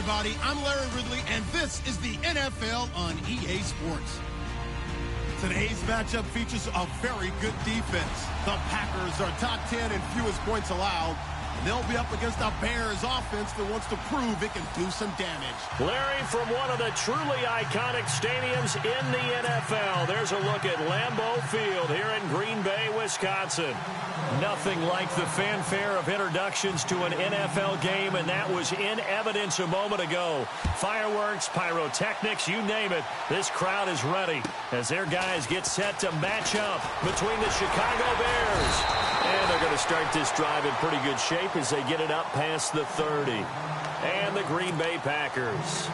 everybody. I'm Larry Ridley, and this is the NFL on EA Sports. Today's matchup features a very good defense. The Packers are top 10 in fewest points allowed. They'll be up against a Bears offense that wants to prove it can do some damage. Larry, from one of the truly iconic stadiums in the NFL, there's a look at Lambeau Field here in Green Bay, Wisconsin. Nothing like the fanfare of introductions to an NFL game, and that was in evidence a moment ago. Fireworks, pyrotechnics, you name it. This crowd is ready as their guys get set to match up between the Chicago Bears. And they're going to start this drive in pretty good shape as they get it up past the 30. And the Green Bay Packers.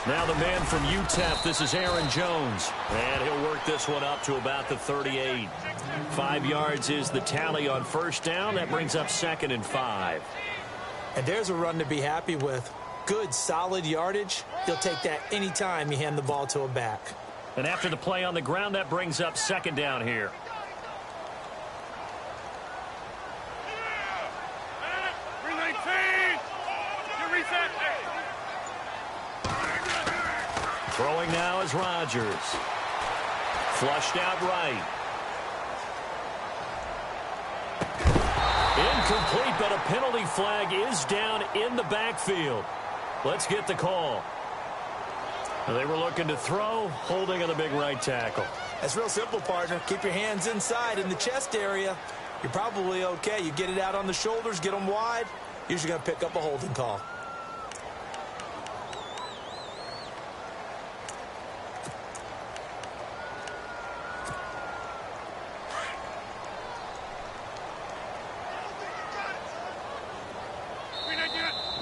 Now the man from UTEP, this is Aaron Jones. And he'll work this one up to about the 38. 5 yards is the tally on first down. That brings up 2nd and 5. And there's a run to be happy with. Good, solid yardage. You'll take that anytime you hand the ball to a back. And after the play on the ground, that brings up 2nd down here. Throwing now is Rodgers. Flushed out right. Incomplete, but a penalty flag is down in the backfield. Let's get the call. They were looking to throw, holding on the big right tackle. That's real simple, partner. Keep your hands inside in the chest area. You're probably okay. You get it out on the shoulders, get them wide. Usually going to pick up a holding call.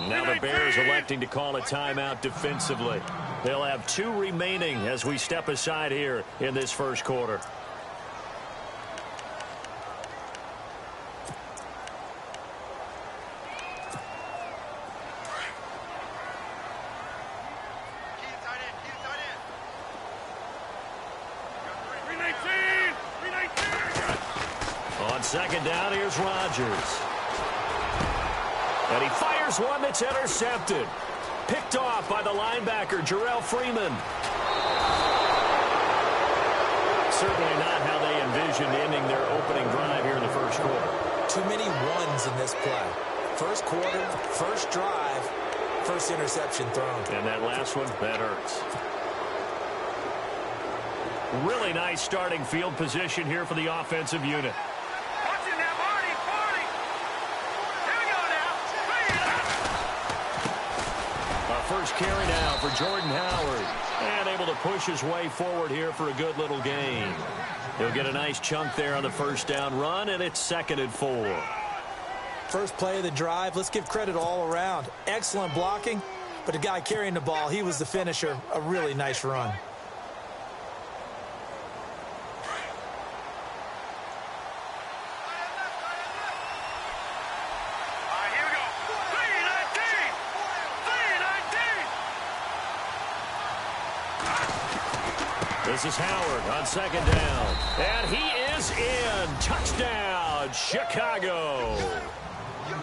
Now the Bears electing to call a timeout defensively. They'll have 2 remaining as we step aside here in this first quarter. On 2nd down, here's Rodgers. And he fires one that's intercepted. Picked off by the linebacker, Jarrell Freeman. Certainly not how they envisioned ending their opening drive here in the first quarter. Too many ones in this play. First quarter, first drive, first interception thrown. And that last one, that hurts. Really nice starting field position here for the offensive unit. First carry now for Jordan Howard. And able to push his way forward here for a good little gain. He'll get a nice chunk there on the first down run, and it's 2nd and 4. First play of the drive. Let's give credit all around. Excellent blocking, but the guy carrying the ball, he was the finisher. A really nice run. This is Howard on 2nd down. And he is in. Touchdown, Chicago.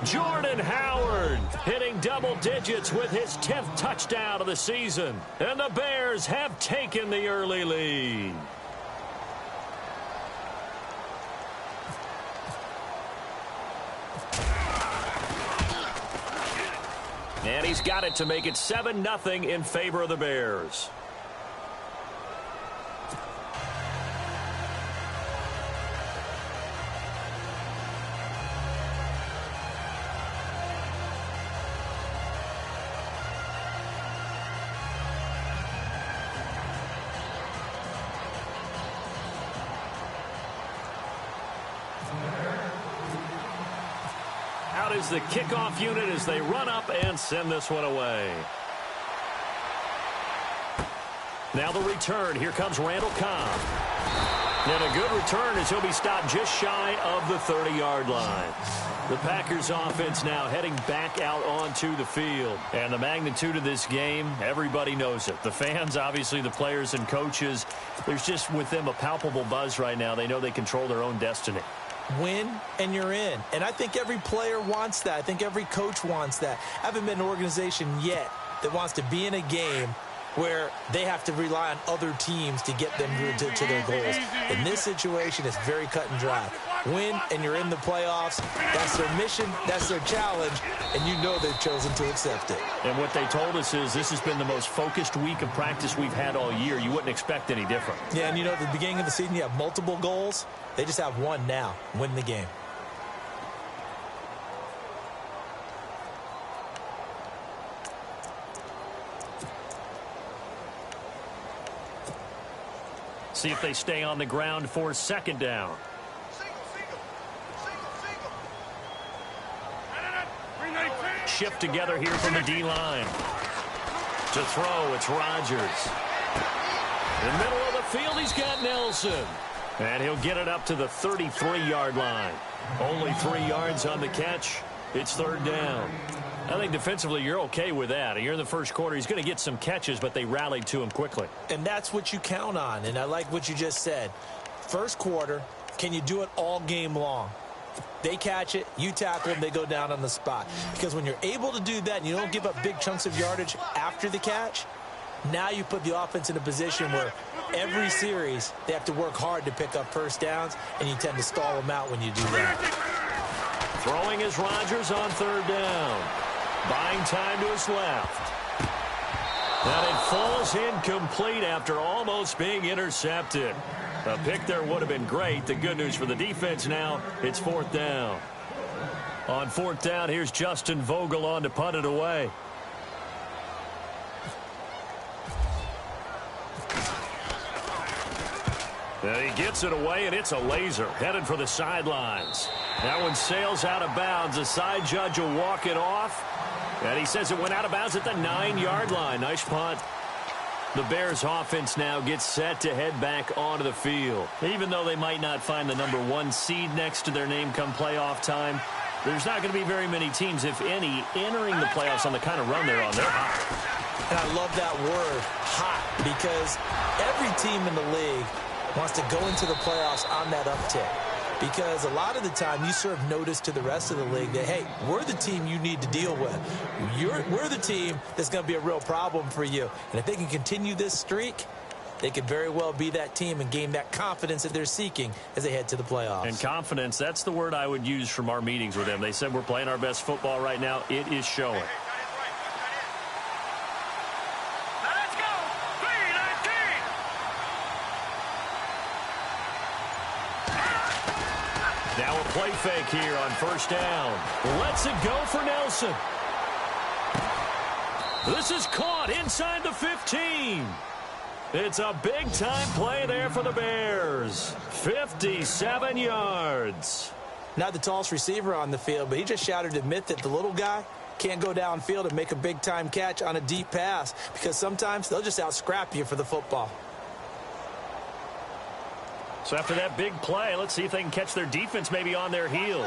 Jordan Howard hitting double digits with his 10th touchdown of the season. And the Bears have taken the early lead. And he's got it to make it 7-0 in favor of the Bears. Out is the kickoff unit as they run up and send this one away. Now the return. Here comes Randall Cobb. And a good return as he'll be stopped just shy of the 30-yard line. The Packers offense now heading back out onto the field. And the magnitude of this game, everybody knows it. The fans, obviously the players and coaches, there's just with them a palpable buzz right now. They know they control their own destiny. Win and you're in. And I think every player wants that. I think every coach wants that. I haven't been an organization yet that wants to be in a game where they have to rely on other teams to get them to their goals. In this situation, it's very cut and dry. Win, and you're in the playoffs. That's their mission. That's their challenge. And you know they've chosen to accept it. And what they told us is this has been the most focused week of practice we've had all year. You wouldn't expect any different. Yeah, and you know, at the beginning of the season, you have multiple goals. They just have one now. Win the game. See if they stay on the ground for second down. Shift together here from the D-line. To throw, it's Rodgers. In the middle of the field, he's got Nelson. And he'll get it up to the 33-yard line. Only 3 yards on the catch. It's third down. I think defensively you're okay with that. Here in the first quarter, he's going to get some catches, but they rallied to him quickly. And that's what you count on, and I like what you just said. First quarter, can you do it all game long? They catch it, you tackle them, they go down on the spot. Because when you're able to do that and you don't give up big chunks of yardage after the catch, now you put the offense in a position where every series they have to work hard to pick up first downs, and you tend to stall them out when you do that. Throwing is Rodgers on third down. Buying time to his left. And it falls incomplete after almost being intercepted. A pick there would have been great. The good news for the defense now, it's fourth down. On fourth down, here's Justin Vogel on to punt it away. And he gets it away, and it's a laser headed for the sidelines. That one sails out of bounds. The side judge will walk it off. And he says it went out of bounds at the 9-yard line. Nice punt. The Bears offense now gets set to head back onto the field. Even though they might not find the number 1 seed next to their name come playoff time, there's not going to be very many teams, if any, entering the playoffs on the kind of run they're on. They're hot. And I love that word, hot, because every team in the league wants to go into the playoffs on that uptick. Because a lot of the time you serve notice to the rest of the league that, hey, we're the team you need to deal with. We're the team that's going to be a real problem for you. And if they can continue this streak, they could very well be that team and gain that confidence that they're seeking as they head to the playoffs. And confidence, that's the word I would use from our meetings with them. They said we're playing our best football right now. It is showing. Now a play fake here on first down. Lets it go for Nelson. This is caught inside the 15. It's a big-time play there for the Bears. 57 yards. Not the tallest receiver on the field, but he just shouted to admit that the little guy can't go downfield and make a big-time catch on a deep pass, because sometimes they'll just out-scrap you for the football. So after that big play, let's see if they can catch their defense maybe on their heels.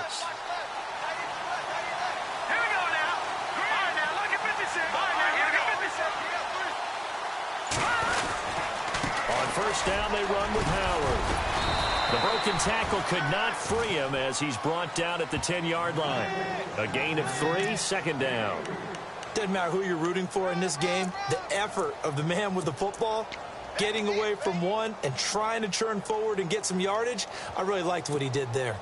On first down, they run with Howard. The broken tackle could not free him as he's brought down at the 10-yard line. A gain of 3, second down. Doesn't matter who you're rooting for in this game, the effort of the man with the football, getting away from one and trying to turn forward and get some yardage, I really liked what he did there.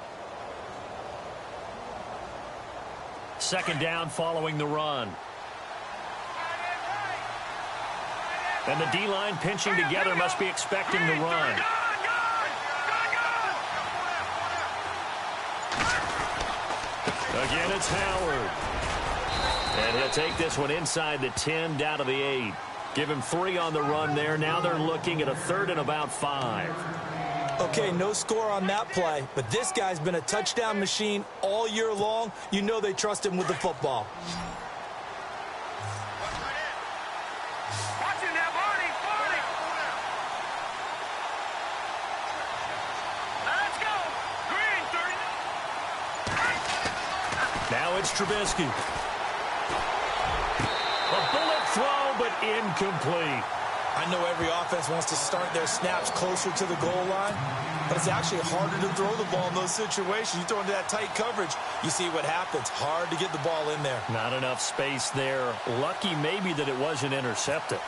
Second down following the run. And the D-line pinching together must be expecting the run. Again, it's Howard. And he'll take this one inside the 10, down to the 8. Give him 3 on the run there. Now they're looking at a third and about 5. Okay, no score on that play, but this guy's been a touchdown machine all year long. You know they trust him with the football. it's Trubisky. A bullet throw, but incomplete. I know every offense wants to start their snaps closer to the goal line, but it's actually harder to throw the ball in those situations. You throw into that tight coverage, you see what happens. Hard to get the ball in there. Not enough space there. Lucky maybe that it wasn't intercepted.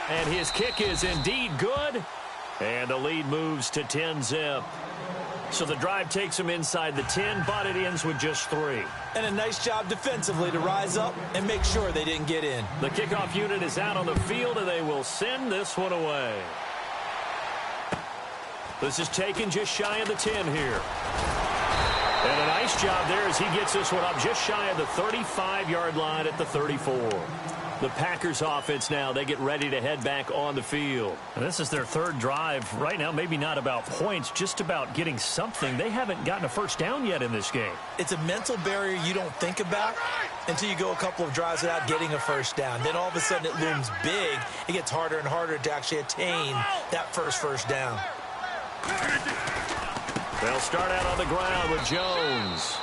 And his kick is indeed good. And the lead moves to 10-zip. So the drive takes him inside the 10, but it ends with just 3. And a nice job defensively to rise up and make sure they didn't get in. The kickoff unit is out on the field, and they will send this one away. This is taken just shy of the 10 here. And a nice job there as he gets this one up just shy of the 35-yard line at the 34. The Packers offense now, they get ready to head back on the field. And this is their third drive. Right now, maybe not about points, just about getting something. They haven't gotten a first down yet in this game. It's a mental barrier you don't think about until you go a couple of drives without getting a first down. Then all of a sudden it looms big. It gets harder and harder to actually attain that first down. They'll start out on the ground with Jones.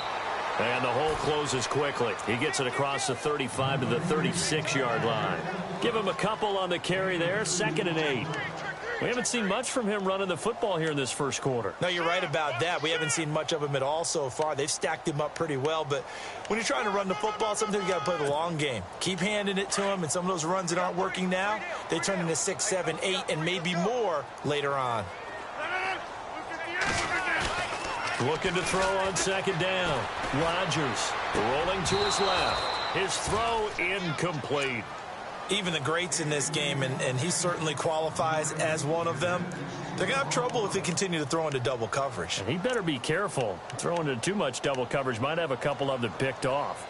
And the hole closes quickly. He gets it across the 35 to the 36-yard line. Give him a couple on the carry there. 2nd and 8. We haven't seen much from him running the football here in this first quarter. No, you're right about that. We haven't seen much of him at all so far. They've stacked him up pretty well. But when you're trying to run the football, sometimes you got to play the long game. Keep handing it to him. And some of those runs that aren't working now, they turn into 6, 7, 8, and maybe more later on. Looking to throw on 2nd down. Rodgers rolling to his left. His throw incomplete. Even the greats in this game, and he certainly qualifies as one of them, they're going to have trouble if they continue to throw into double coverage. And he better be careful. Throwing into too much double coverage might have a couple of them picked off.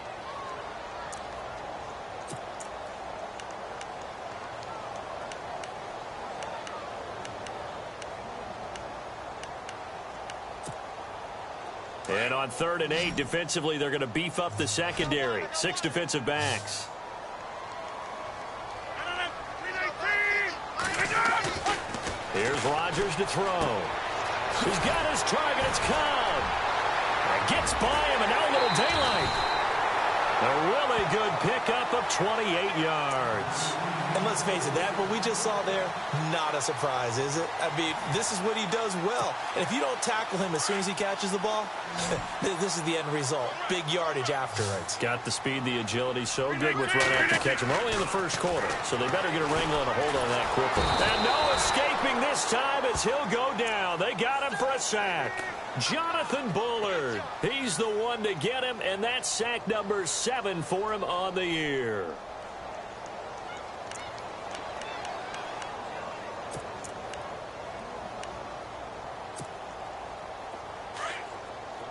And on 3rd and 8, defensively, they're going to beef up the secondary. 6 defensive backs. Here's Rodgers to throw. He's got his target. It's Cobb. Gets by him, and now a little daylight. A really good pickup of 28 yards. And let's face it, that what we just saw there, not a surprise, is it? I mean, this is what he does well. And if you don't tackle him as soon as he catches the ball, this is the end result. Big yardage afterwards. Got the speed, the agility, so good with run after catch. We're only in the first quarter, so they better get a wrangle and a hold on that quickly. And no escaping this time as he'll go down. They got him for a sack. Jonathan Bullard. He's the one to get him, and that's sack number 7 for him on the year.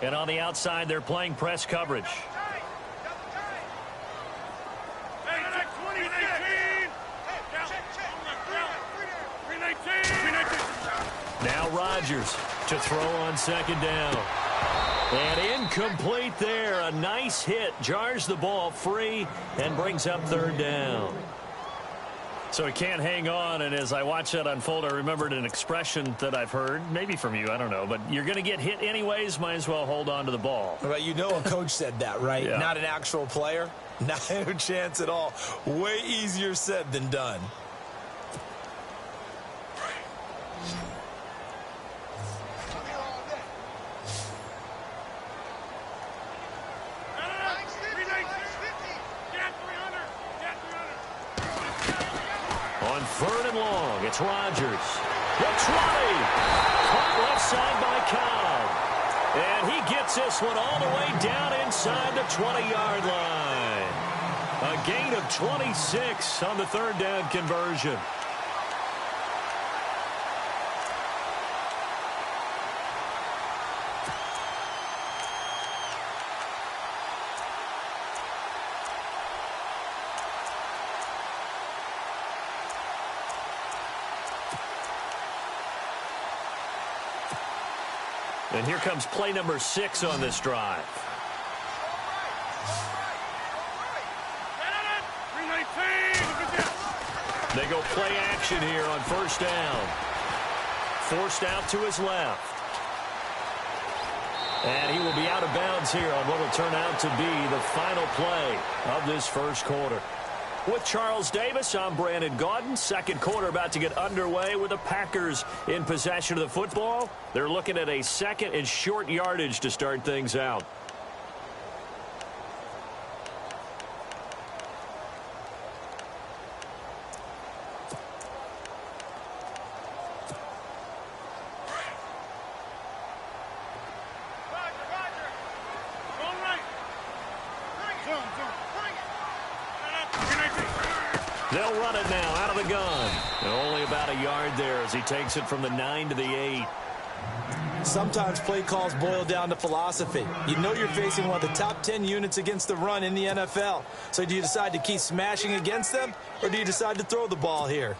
And on the outside, they're playing press coverage. Now Rodgers to throw on 2nd down. And incomplete there. A nice hit. Jars the ball free and brings up 3rd down. So he can't hang on, and as I watch that unfold, I remembered an expression that I've heard, maybe from you, I don't know, but you're going to get hit anyways, might as well hold on to the ball. Well, you know a coach said that, right? Yeah. Not an actual player. Not a chance at all. Way easier said than done. On 3rd and long, it's Rodgers. The 20. Caught left side by Cobb. And he gets this one all the way down inside the 20-yard line. A gain of 26 on the 3rd down conversion. And here comes play number 6 on this drive. They go play action here on 1st down. Forced out to his left. And he will be out of bounds here on what will turn out to be the final play of this first quarter. With Charles Davis, I'm Brandon Gaudin. Second quarter about to get underway with the Packers in possession of the football. They're looking at a second and short yardage to start things out. They'll run it now out of the gun. And only about a yard there as he takes it from the 9 to the 8. Sometimes play calls boil down to philosophy. You know you're facing one of the top 10 units against the run in the NFL. So do you decide to keep smashing against them, or do you decide to throw the ball here?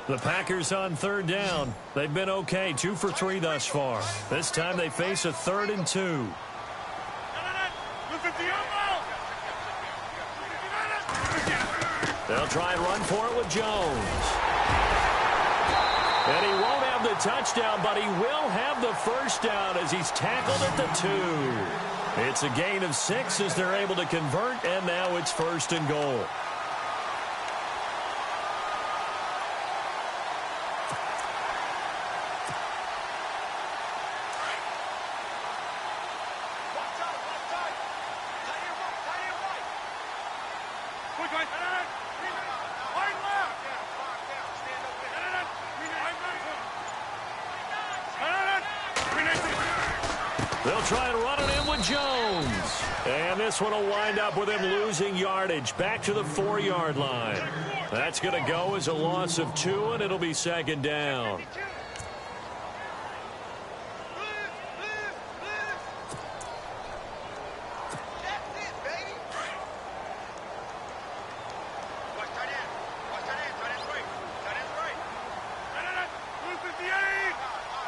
The Packers on third down. They've been okay, 2 for 3 thus far. This time they face a 3rd and 2. They'll try and run for it with Jones. And he won't have the touchdown, but he will have the first down as he's tackled at the 2. It's a gain of 6 as they're able to convert, and now it's 1st and goal. They'll try and run it in with Jones. And this one will wind up with him losing yardage back to the 4-yard line. That's going to go as a loss of 2, and it'll be 2nd down.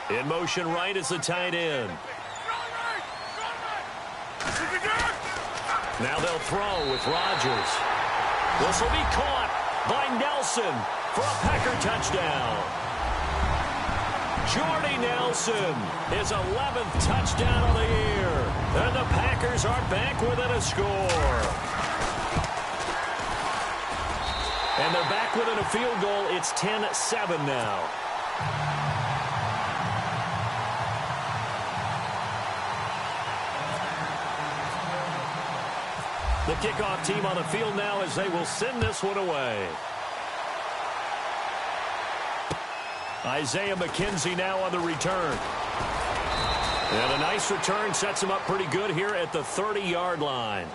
In motion right is the tight end. Now they'll throw with Rodgers. This will be caught by Nelson for a Packer touchdown. Jordy Nelson, his 11th touchdown of the year. And the Packers are back within a score. And they're back within a field goal. It's 10-7 now. The kickoff team on the field now as they will send this one away. Isaiah McKenzie now on the return. And a nice return sets him up pretty good here at the 30-yard line.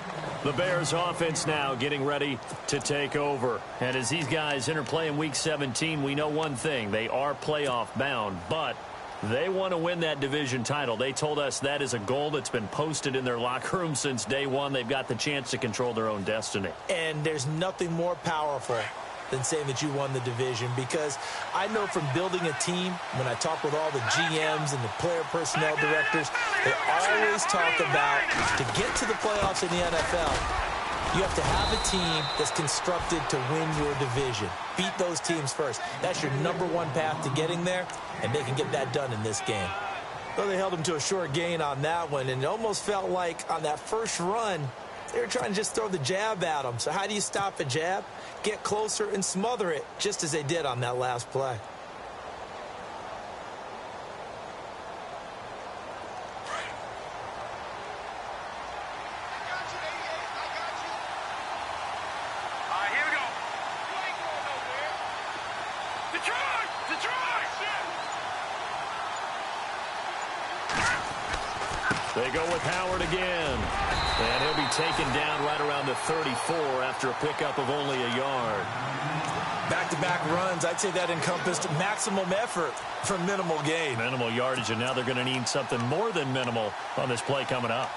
The Bears offense now getting ready to take over. And as these guys interplay in Week 17, we know one thing. They are playoff bound, but they want to win that division title. They told us that is a goal that's been posted in their locker room since day one. They've got the chance to control their own destiny. And there's nothing more powerful than saying that you won the division, because I know from building a team, when I talk with all the GMs and the player personnel directors, they always talk about to get to the playoffs in the NFL, you have to have a team that's constructed to win your division. Beat those teams first. That's your #1 path to getting there, and they can get that done in this game. Well, they held them to a short gain on that one, and it almost felt like on that first run, they were trying to just throw the jab at them. So how do you stop a jab? Get closer and smother it, just as they did on that last play. They go with Howard again. And he'll be taken down right around the 34 after a pickup of only a yard. Back-to-back runs, I'd say that encompassed maximum effort for minimal gain. Minimal yardage, and now they're going to need something more than minimal on this play coming up.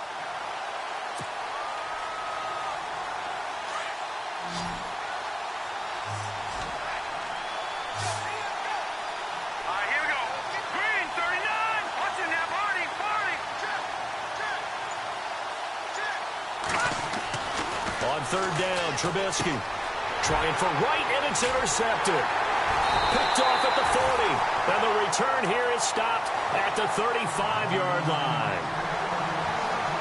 Third down, Trubisky trying for right, and it's intercepted. Picked off at the 40, and the return here is stopped at the 35-yard line.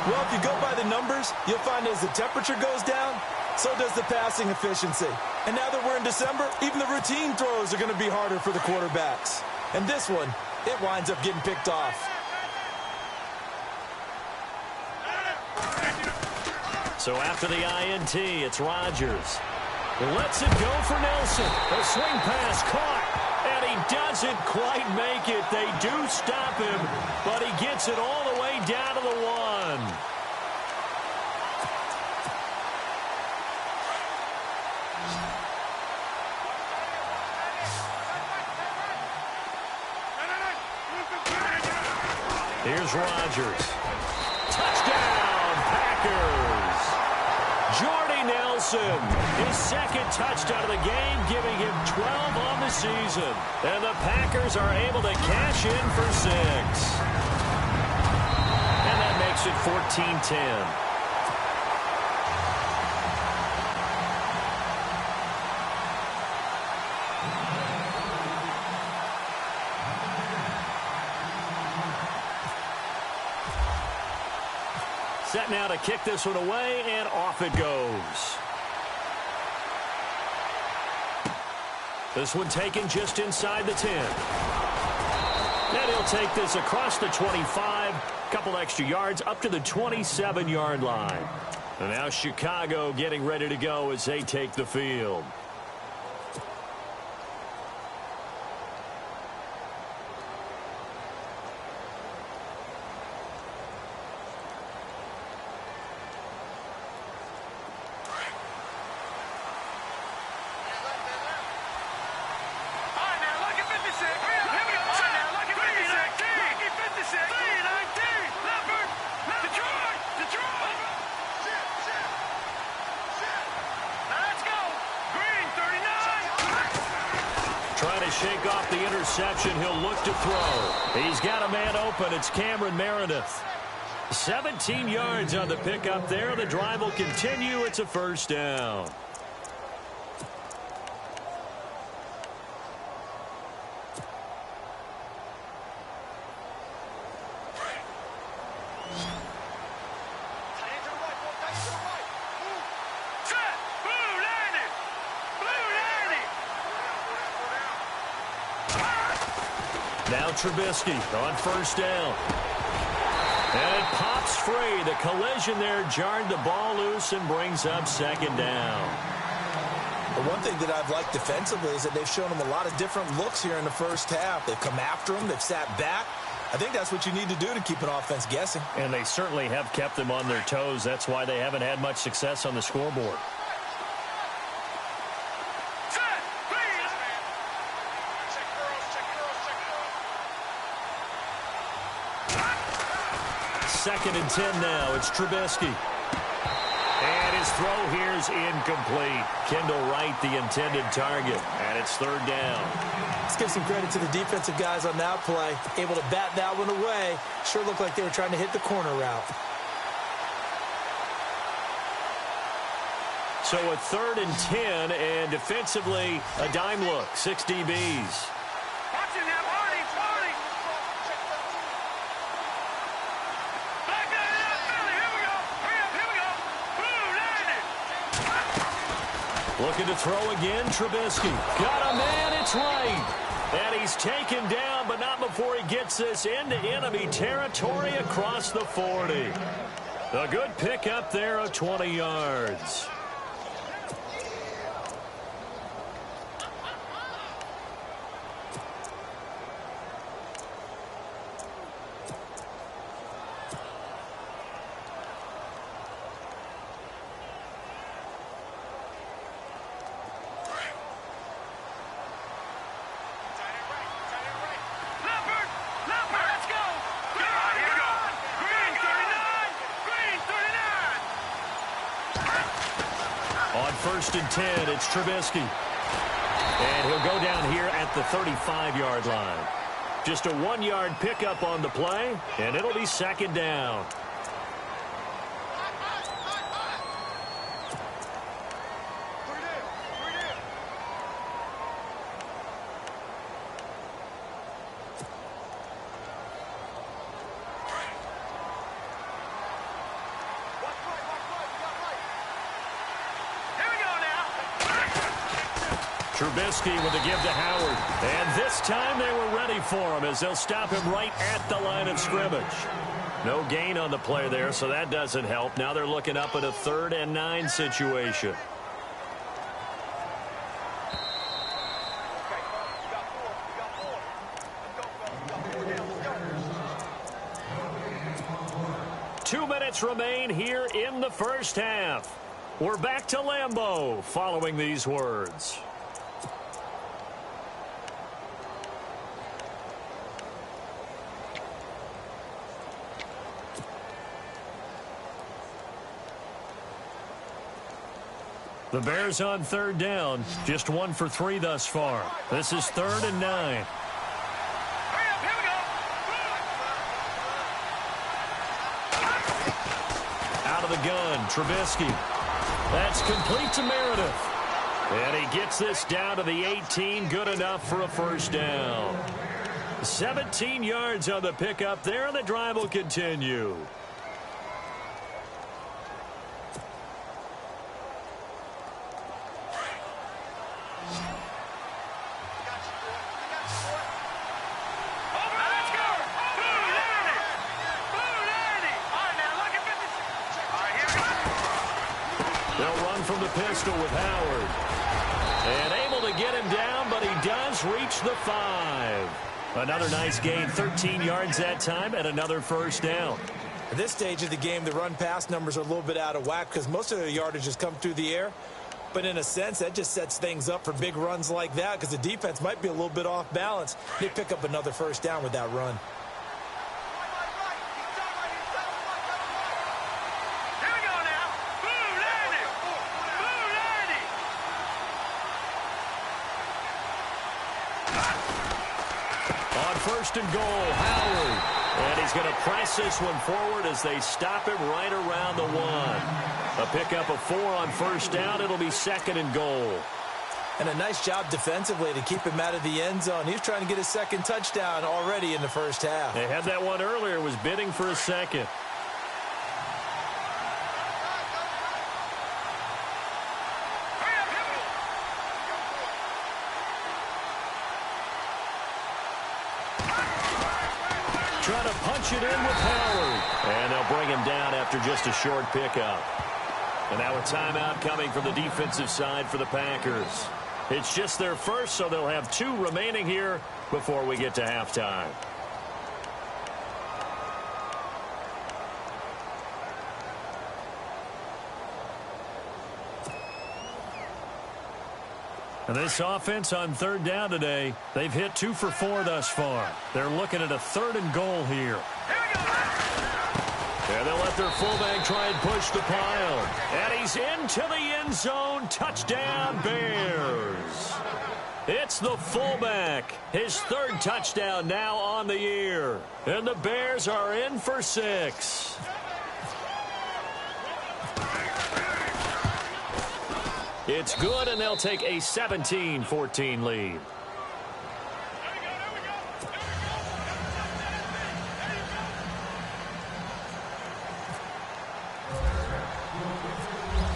Well, if you go by the numbers, you'll find as the temperature goes down, so does the passing efficiency. And now that we're in December, even the routine throws are going to be harder for the quarterbacks. And this one, it winds up getting picked off. So after the INT, it's Rodgers. Lets it go for Nelson. A swing pass caught, and he doesn't quite make it. They do stop him, but he gets it all the way down to the 1. Here's Rodgers. Touchdown, Packers. Jordy Nelson, his second touchdown of the game, giving him 12 on the season. And the Packers are able to cash in for 6. And that makes it 14-10. Set now to kick this one away, and off it goes. This one taken just inside the 10. And he'll take this across the 25, couple extra yards up to the 27-yard line. And now Chicago getting ready to go as they take the field. Trying to shake off the interception. He'll look to throw. He's got a man open. It's Cameron Meredith. 17 yards on the pickup there. The drive will continue. It's a first down. Now Trubisky on first down. And it pops free. The collision there jarred the ball loose and brings up second down. The one thing that I've liked defensively is that they've shown them a lot of different looks here in the first half. They've come after them. They've sat back. I think that's what you need to do to keep an offense guessing. And they certainly have kept them on their toes. That's why they haven't had much success on the scoreboard. Second and 10 now. It's Trubisky. And his throw here is incomplete. Kendall Wright, the intended target. And it's third down. Let's give some credit to the defensive guys on that play. Able to bat that one away. Sure looked like they were trying to hit the corner route. So a third and 10, and defensively, a dime look. 6 DBs. Looking to throw again, Trubisky. Got a man, it's right. And he's taken down, but not before he gets this into enemy territory across the 40. A good pickup there of 20 yards. First and 10, it's Trubisky. And he'll go down here at the 35-yard line. Just a 1-yard pickup on the play, and it'll be second down. Trubisky with the give to Howard. And this time they were ready for him as they'll stop him right at the line of scrimmage. No gain on the play there, so that doesn't help. Now they're looking up at a 3rd and 9 situation. Two minutes remain here in the first half. We're back to Lambeau following these words. The Bears on 3rd down, just 1 for 3 thus far. This is 3rd and 9. Out of the gun, Trubisky. That's complete to Meredith. And he gets this down to the 18, good enough for a first down. 17 yards on the pickup there, and the drive will continue. From the pistol with Howard. And able to get him down, but he does reach the 5. Another nice gain, 13 yards that time, and another first down. At this stage of the game, the run-pass numbers are a little bit out of whack because most of their yardage has come through the air. But in a sense, that just sets things up for big runs like that because the defense might be a little bit off balance. They pick up another first down with that run. First and goal, Howard. And he's going to press this one forward as they stop him right around the 1. A pickup of 4 on first down. It'll be 2nd and goal. And a nice job defensively to keep him out of the end zone. He was trying to get his 2nd touchdown already in the first half. They had that one earlier, was bidding for a 2nd. Trying to punch it in with Howard. And they'll bring him down after just a short pickup. And now a timeout coming from the defensive side for the Packers. It's just their first, so they'll have 2 remaining here before we get to halftime. And this offense on 3rd down today, they've hit 2 for 4 thus far. They're looking at a 3rd and goal here. And they'll let their fullback try and push the pile. And he's into the end zone. Touchdown, Bears. It's the fullback. His 3rd touchdown now on the year. And the Bears are in for 6. It's good, and they'll take a 17-14 lead.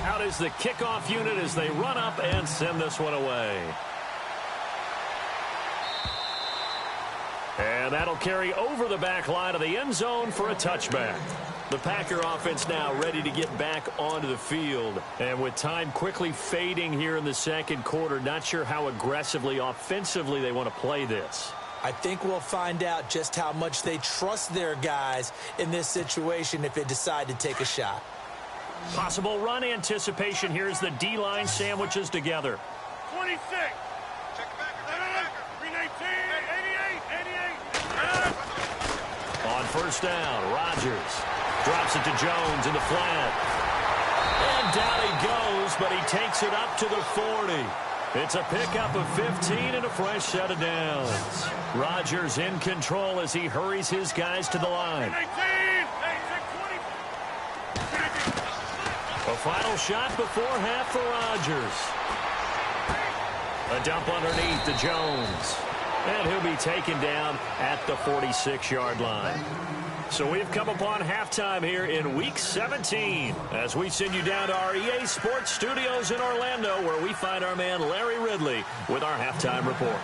Out is the kickoff unit as they run up and send this one away. And that'll carry over the back line of the end zone for a touchback. The Packer offense now ready to get back onto the field. And with time quickly fading here in the second quarter, not sure how aggressively, offensively they want to play this. I think we'll find out just how much they trust their guys in this situation if they decide to take a shot. Possible run anticipation. Here's the D-line sandwiches together. 26. Check the backer. 319. 88. On first down, Rodgers drops it to Jones in the flat. And down he goes, but he takes it up to the 40. It's a pickup of 15 and a fresh set of downs. Rodgers in control as he hurries his guys to the line. 19. A final shot before half for Rodgers. A dump underneath to Jones. And he'll be taken down at the 46-yard line. So we've come upon halftime here in Week 17 as we send you down to our EA Sports Studios in Orlando, where we find our man Larry Ridley with our halftime report.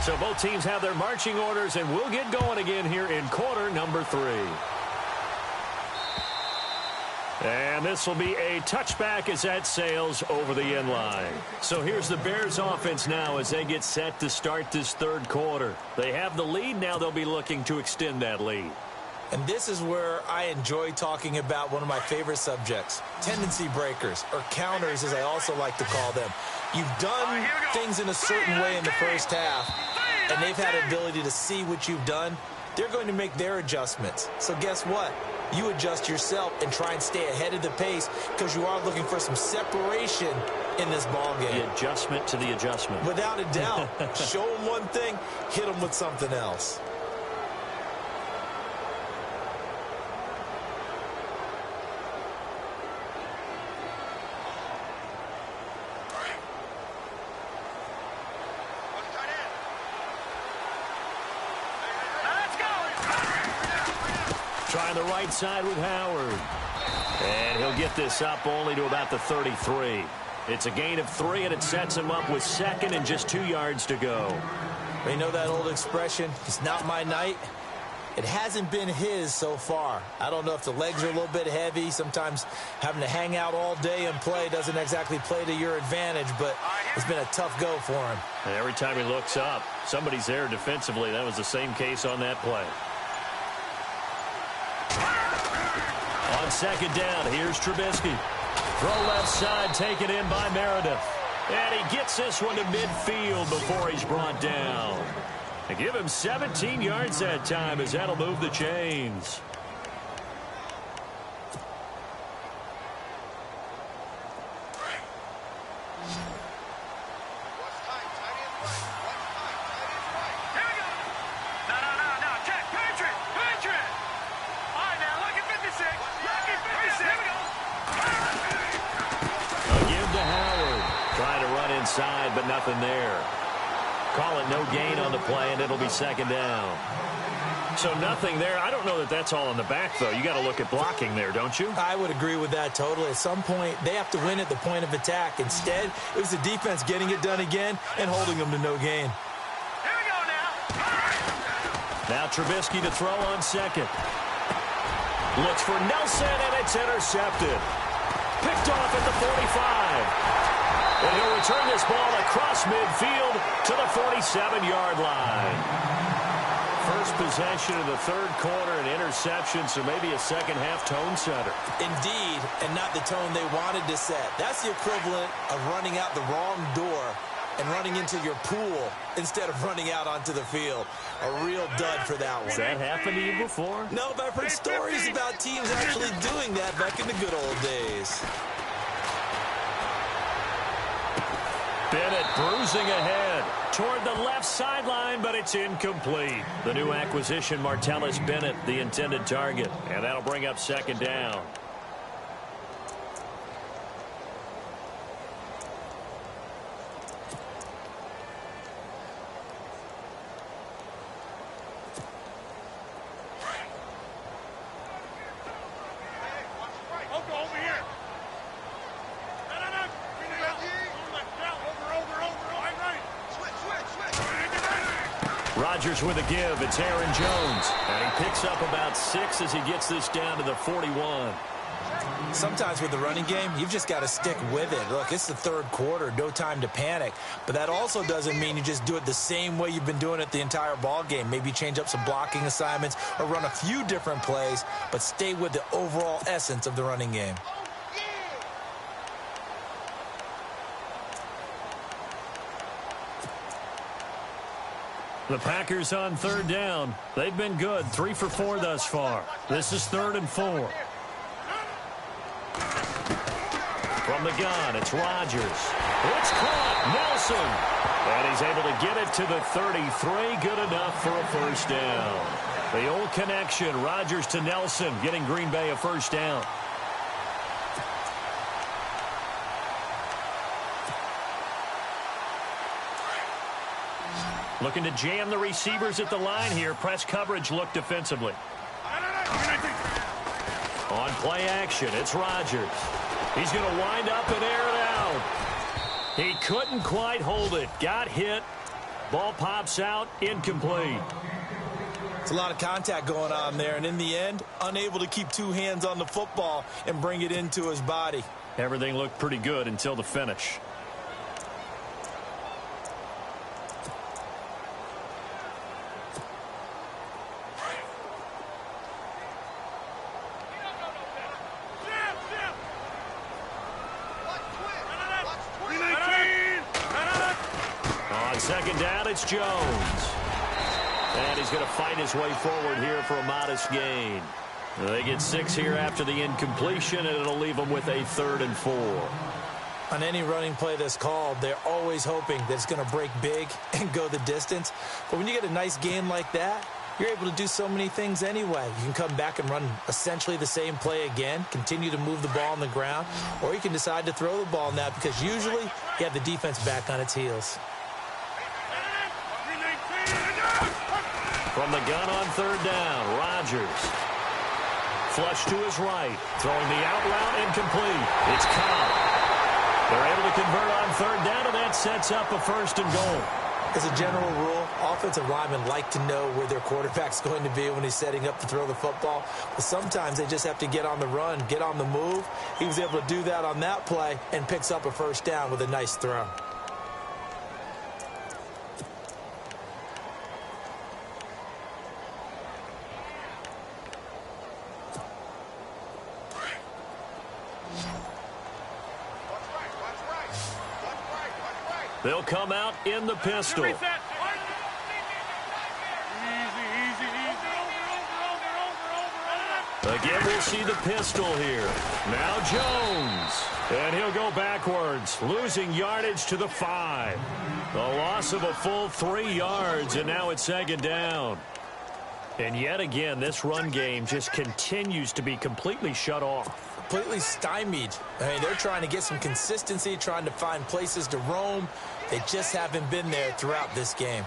So both teams have their marching orders, and we'll get going again here in quarter number 3. And this will be a touchback as that sails over the end line. So here's the Bears offense now as they get set to start this third quarter. They have the lead. Now they'll be looking to extend that lead. And this is where I enjoy talking about one of my favorite subjects, tendency breakers, or counters as I also like to call them. You've done things in a certain way in the first half, and they've had an ability to see what you've done. They're going to make their adjustments. So guess what? You adjust yourself and try and stay ahead of the pace because you are looking for some separation in this ball game. The adjustment to the adjustment. Without a doubt. Show them one thing, hit them with something else. Trying the right side with Howard. And he'll get this up only to about the 33. It's a gain of 3, and it sets him up with second and just 2 yards to go. You know that old expression, it's not my night? It hasn't been his so far. I don't know if the legs are a little bit heavy. Sometimes having to hang out all day and play doesn't exactly play to your advantage, but it's been a tough go for him. And every time he looks up, somebody's there defensively. That was the same case on that play. On second down, here's Trubisky. Throw left side, taken in by Meredith. And he gets this one to midfield before he's brought down. They give him 17 yards that time as that'll move the chains. But nothing there. Call it no gain on the play, and it'll be second down. So nothing there. I don't know that that's all in the back, though. You got to look at blocking there, don't you? I would agree with that totally. At some point, they have to win at the point of attack. Instead, it was the defense getting it done again and holding them to no gain. Here we go now. Now Trubisky to throw on second. Looks for Nelson, and it's intercepted. Picked off at the 45. And he'll return this ball across midfield to the 47-yard line. First possession of the third quarter, an interception, so maybe a second-half tone setter. Indeed, and not the tone they wanted to set. That's the equivalent of running out the wrong door and running into your pool instead of running out onto the field. A real dud for that one. Has that happened to you before? No, but I've heard stories about teams actually doing that back in the good old days. Bennett bruising ahead toward the left sideline, but it's incomplete. The new acquisition, Martellus Bennett, the intended target, and that'll bring up second down. Rodgers with a give. It's Aaron Jones. And he picks up about 6 as he gets this down to the 41. Sometimes with the running game, you've just got to stick with it. Look, it's the third quarter, no time to panic. But that also doesn't mean you just do it the same way you've been doing it the entire ball game. Maybe change up some blocking assignments or run a few different plays, but stay with the overall essence of the running game. The Packers on third down. They've been good, 3 for 4 thus far. This is 3rd and 4. From the gun, it's Rodgers. It's caught, Nelson. And he's able to get it to the 33, good enough for a first down. The old connection, Rodgers to Nelson, getting Green Bay a first down. Looking to jam the receivers at the line here. Press coverage look defensively. On play action, it's Rodgers. He's going to wind up and air it out. He couldn't quite hold it. Got hit. Ball pops out, incomplete. It's a lot of contact going on there, and in the end, unable to keep two hands on the football and bring it into his body. Everything looked pretty good until the finish. On second down, it's Jones. And he's going to fight his way forward here for a modest gain. They get 6 here after the incompletion, and it'll leave them with a 3rd and 4. On any running play that's called, they're always hoping that it's going to break big and go the distance. But when you get a nice gain like that, you're able to do so many things anyway. You can come back and run essentially the same play again, continue to move the ball on the ground, or you can decide to throw the ball now because usually you have the defense back on its heels. From the gun on 3rd down, Rodgers. Flush to his right. Throwing the out route incomplete. It's Cobb. They're able to convert on 3rd down, and that sets up a 1st and goal. As a general rule, offensive linemen like to know where their quarterback's going to be when he's setting up to throw the football. But sometimes they just have to get on the run, get on the move. He was able to do that on that play and picks up a 1st down with a nice throw. They'll come out in the pistol. Again, we'll see the pistol here. Now Jones. And he'll go backwards, losing yardage to the 5. The loss of a full 3 yards, and now it's 2nd down. And yet again, this run game just continues to be completely shut off. Completely stymied. I mean, they're trying to get some consistency, trying to find places to roam. They just haven't been there throughout this game.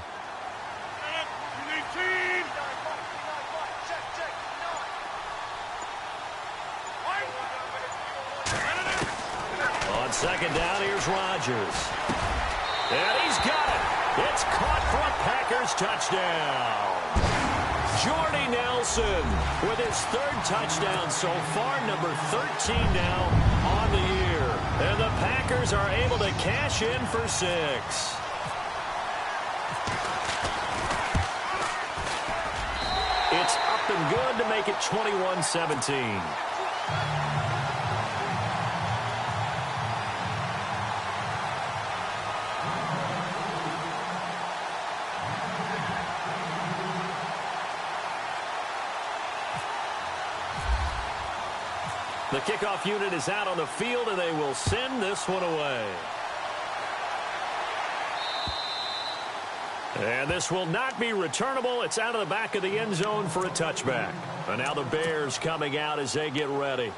On 2nd down, here's Rodgers. And he's got it. It's caught for a Packers touchdown. Jordy Nelson with his 3rd touchdown so far, number 13 now on the year. And the Packers are able to cash in for 6. It's up and good to make it 21-17. The kickoff unit is out on the field, and they will send this one away. And this will not be returnable. It's out of the back of the end zone for a touchback. And now the Bears coming out as they get ready.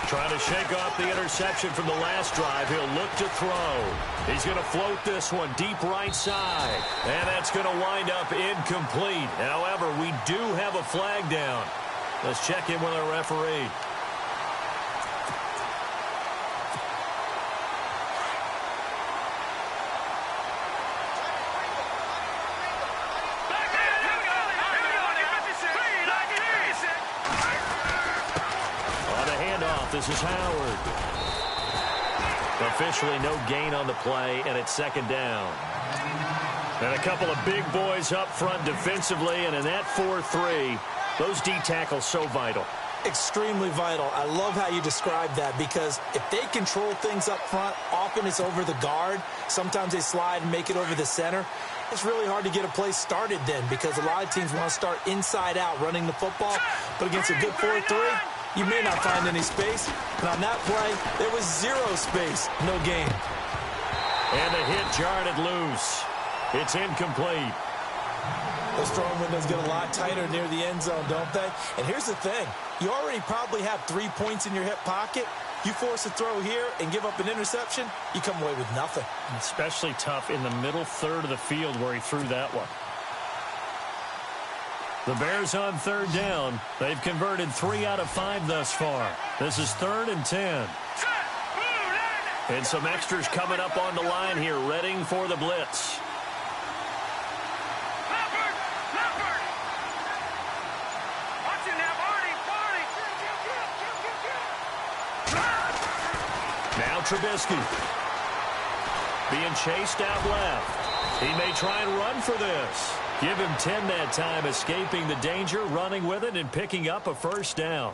Trying to shake off the interception from the last drive. He'll look to throw. He's going to float this one deep right side. And that's going to wind up incomplete. However, we do have a flag down. Let's check in with our referee. This is Howard. Officially no gain on the play, and it's 2nd down. And a couple of big boys up front defensively, and in that 4-3, those D tackles so vital. Extremely vital. I love how you describe that because if they control things up front, often it's over the guard. Sometimes they slide and make it over the center. It's really hard to get a play started then because a lot of teams want to start inside out running the football. But against a good 4-3, you may not find any space. And on that play, there was 0 space. No gain. And the hit jarred it loose. It's incomplete. Those throwing windows get a lot tighter near the end zone, don't they? And here's the thing. You already probably have 3 points in your hip pocket. You force a throw here and give up an interception, you come away with nothing. Especially tough in the middle third of the field where he threw that one. The Bears on third down. They've converted 3 out of 5 thus far. This is 3rd and 10. And some extras coming up on the line here, readying for the blitz. Now Trubisky being chased out left. He may try and run for this. Give him 10 that time, escaping the danger, running with it, and picking up a first down.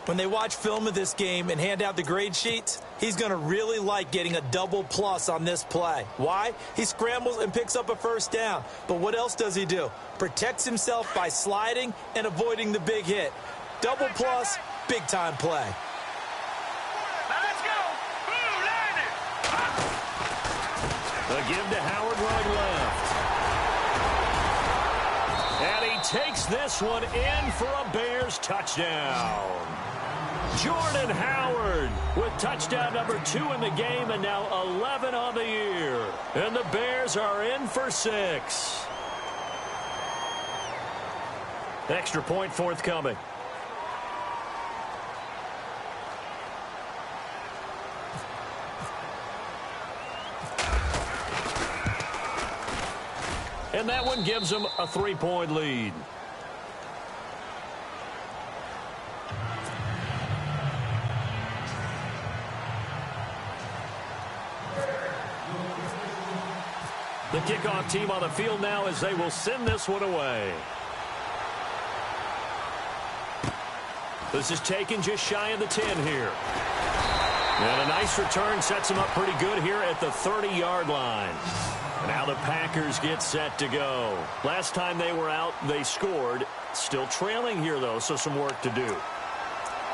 When they watch film of this game and hand out the grade sheets, he's going to really like getting a double plus on this play. Why? He scrambles and picks up a first down. But what else does he do? Protects himself by sliding and avoiding the big hit. Double plus, big-time play. The give to Howard running left. And he takes this one in for a Bears touchdown. Jordan Howard with touchdown number 2 in the game and now 11 on the year. And the Bears are in for 6. Extra point forthcoming. And that one gives them a 3-point lead. The kickoff team on the field now as they will send this one away. This is taken just shy of the 10 here. And a nice return sets them up pretty good here at the 30-yard line. Now the Packers get set to go. Last time they were out, they scored. Still trailing here, though, so some work to do.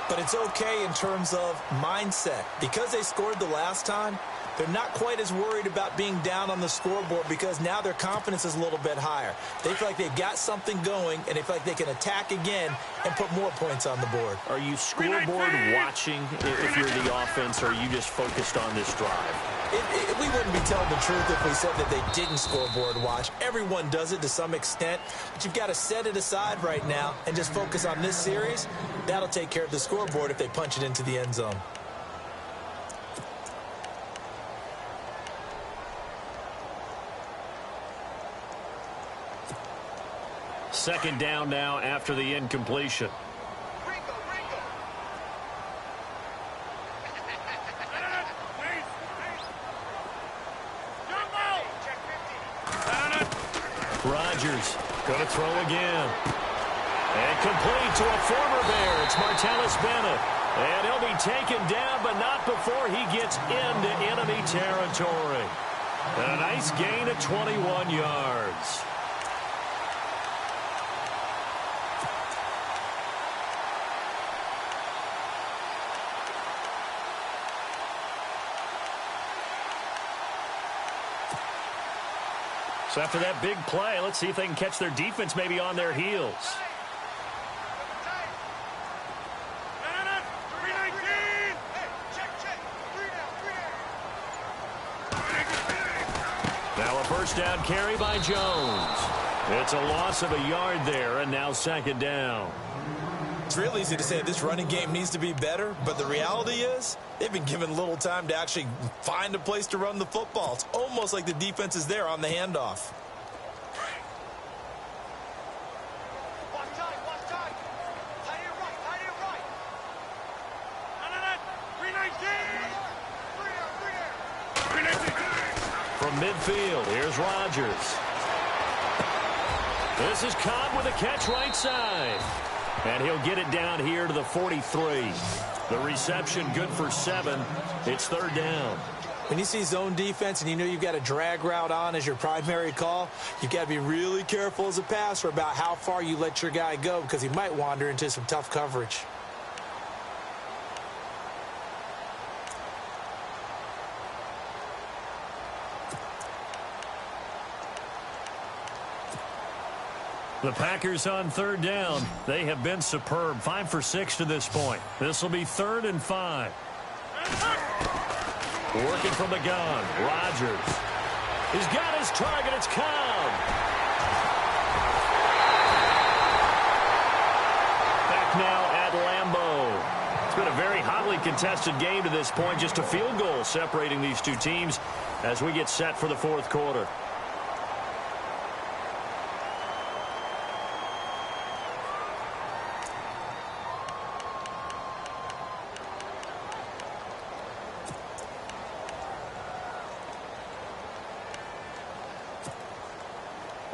But it's okay in terms of mindset. Because they scored the last time, they're not quite as worried about being down on the scoreboard because now their confidence is a little bit higher. They feel like they've got something going, and they feel like they can attack again and put more points on the board. Are you scoreboard watching if you're the offense, or are you just focused on this drive? We wouldn't be telling the truth if we said that they didn't scoreboard watch. Everyone does it to some extent, but you've got to set it aside right now and just focus on this series. That'll take care of the scoreboard if they punch it into the end zone. Second down now after the incompletion. Rodgers going to throw again. And complete to a former Bear. It's Martellus Bennett. And he'll be taken down, but not before he gets into enemy territory. And a nice gain of 21 yards. So after that big play, let's see if they can catch their defense maybe on their heels. Now a first down carry by Jones. It's a loss of a yard there, and now second down. It's real easy to say this running game needs to be better, but the reality is they've been given little time to actually find a place to run the football. It's almost like the defense is there on the handoff. From midfield, here's Rodgers. This is Cobb with a catch right side. And he'll get it down here to the 43. The reception good for 7. It's third down. When you see zone defense and you know you've got a drag route on as your primary call, you've got to be really careful as a passer about how far you let your guy go because he might wander into some tough coverage. The Packers on third down. They have been superb. 5 for 6 to this point. This will be 3rd and 5. Working from the gun. Rodgers. He's got his target. It's Cobb. Back now at Lambeau. It's been a very hotly contested game to this point. Just a field goal separating these two teams as we get set for the fourth quarter.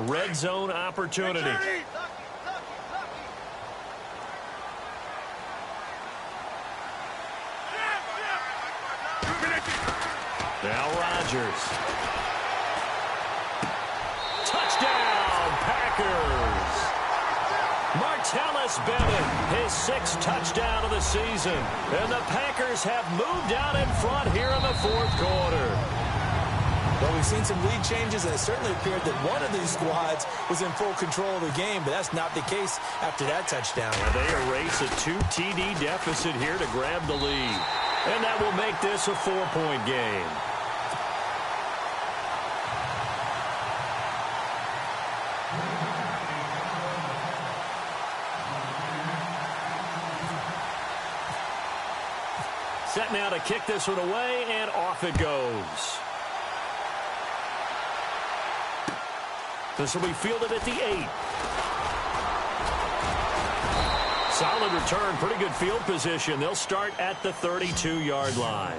Red zone opportunity. Now Rodgers. Touchdown, Packers. Martellus Bennett, his 6th touchdown of the season. And the Packers have moved out in front here in the fourth quarter. Well, we've seen some lead changes, and it certainly appeared that one of these squads was in full control of the game, but that's not the case after that touchdown. And they erase a 2 TD deficit here to grab the lead. And that will make this a 4-point game. Set now to kick this one away, and off it goes. This will be fielded at the 8. Solid return, pretty good field position. They'll start at the 32-yard line.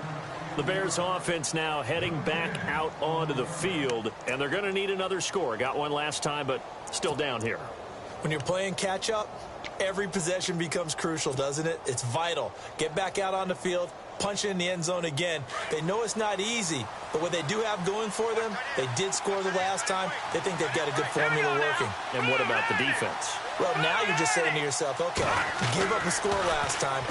The Bears offense now heading back out onto the field, and they're going to need another score. Got one last time, but still down here. When you're playing catch-up, every possession becomes crucial, doesn't it? It's vital. Get back out on the field, punch it in the end zone again. They know it's not easy, but what they do have going for them, they did score the last time. They think they've got a good formula working. And what about the defense? Well, now you're just saying to yourself, okay, give up a score last time.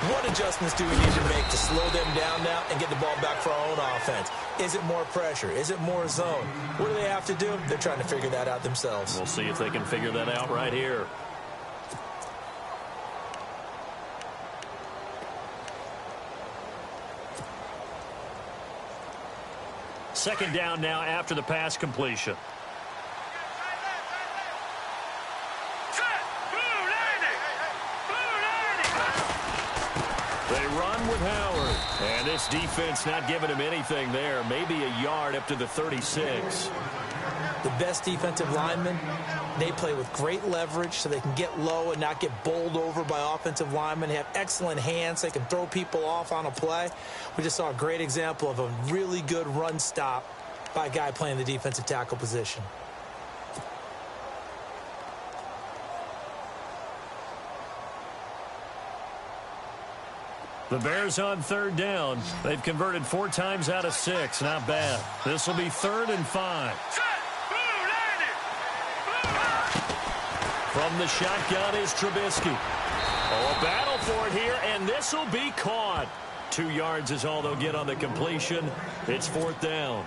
What adjustments do we need to make to slow them down now and get the ball back for our own offense? Is it more pressure? Is it more zone? What do they have to do? They're trying to figure that out themselves. We'll see if they can figure that out right here. Second down now after the pass completion. They run with Howard. And this defense not giving him anything there. Maybe a yard up to the 36. The best defensive linemen, they play with great leverage so they can get low and not get bowled over by offensive linemen. They have excellent hands. They can throw people off on a play. We just saw a great example of a really good run stop by a guy playing the defensive tackle position. The Bears on third down. They've converted 4 times out of 6. Not bad. This will be 3rd and 5. From the shotgun is Trubisky. Oh, a battle for it here, and this will be caught. 2 yards is all they'll get on the completion. It's 4th down.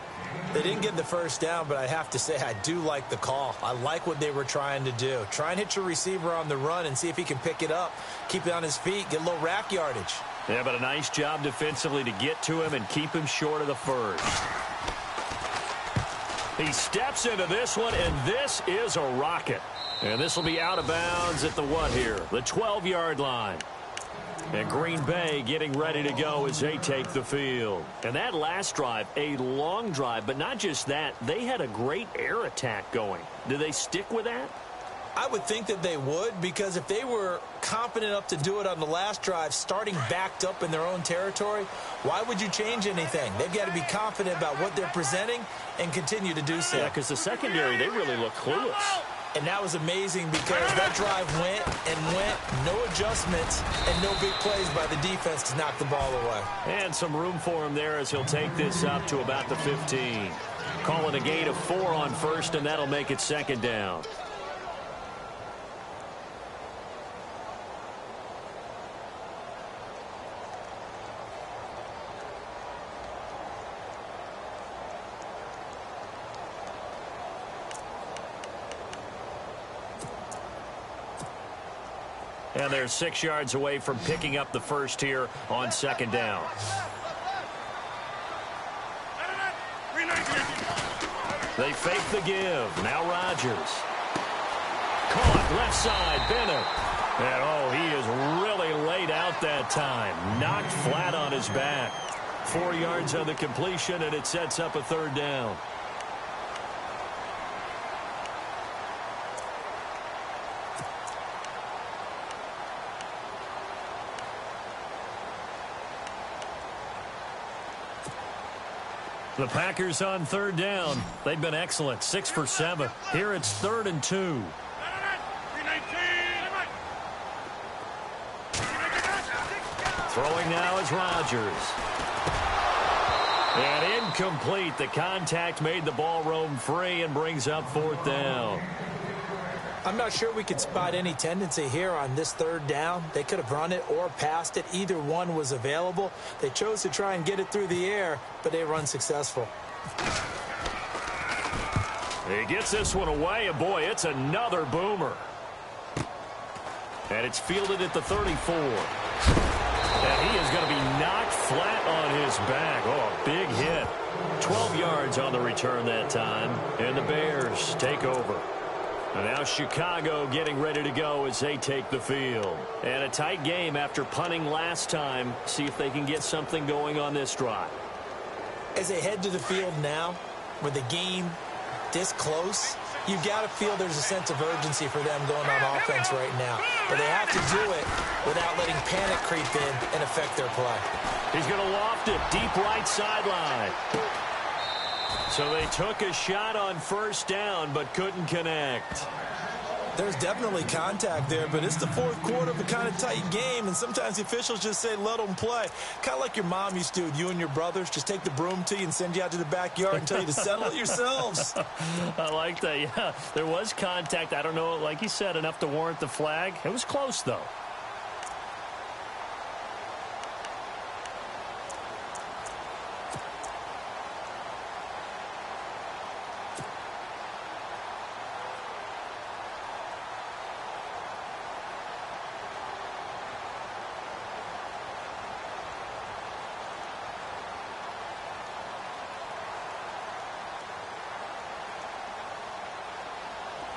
They didn't get the first down, but I have to say I do like the call. I like what they were trying to do. Try and hit your receiver on the run and see if he can pick it up, keep it on his feet, get a little rack yardage. Yeah, but a nice job defensively to get to him and keep him short of the first. He steps into this one, and this is a rocket. And this will be out of bounds at the what here? The 12-yard line. And Green Bay getting ready to go as they take the field. And that last drive, a long drive, but not just that. They had a great air attack going. Do they stick with that? I would think that they would, because if they were confident enough to do it on the last drive, starting backed up in their own territory, why would you change anything? They've got to be confident about what they're presenting and continue to do so. Yeah, because the secondary, they really look clueless. And that was amazing because that drive went and went, no adjustments, and no big plays by the defense to knock the ball away. And some room for him there as he'll take this up to about the 15. Call it a gain of 4 on first, and that'll make it 2nd down. And they're 6 yards away from picking up the first here on second down. They fake the give. Now Rodgers. Caught left side, Bennett. And, oh, he is really laid out that time. Knocked flat on his back. 4 yards on the completion, and it sets up a third down. The Packers on third down. They've been excellent, 6 for 7. Here it's 3rd and 2. Throwing now is Rodgers. And incomplete. The contact made the ball roam free and brings up 4th down. I'm not sure we could spot any tendency here on this 3rd down. They could have run it or passed it. Either one was available. They chose to try and get it through the air, but they run successful. He gets this one away, and boy, it's another boomer. And it's fielded at the 34. And he is going to be knocked flat on his back. Oh, a big hit. 12 yards on the return that time. And the Bears take over. And now Chicago getting ready to go as they take the field. And a tight game after punting last time. See if they can get something going on this drive. As they head to the field now, with the game this close, you've got to feel there's a sense of urgency for them going on offense right now. But they have to do it without letting panic creep in and affect their play. He's going to loft it deep right sideline. So they took a shot on 1st down but couldn't connect. There's definitely contact there, but it's the 4th quarter of a kind of tight game, and sometimes the officials just say, let them play. Kind of like your mom used to with you and your brothers. Just take the broom to you and send you out to the backyard and tell you to settle it yourselves. I like that, yeah. There was contact. I don't know, like you said, enough to warrant the flag. It was close, though.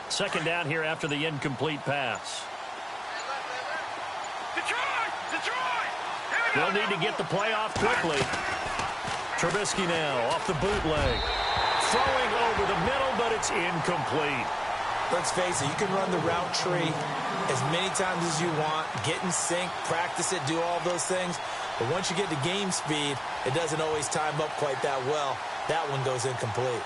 Second down here after the incomplete pass. Detroit! They'll need to get the play off quickly. Trubisky now off the bootleg. Throwing over the middle, but it's incomplete. Let's face it, you can run the route tree as many times as you want, get in sync, practice it, do all those things. But once you get to game speed, it doesn't always time up quite that well. That one goes incomplete.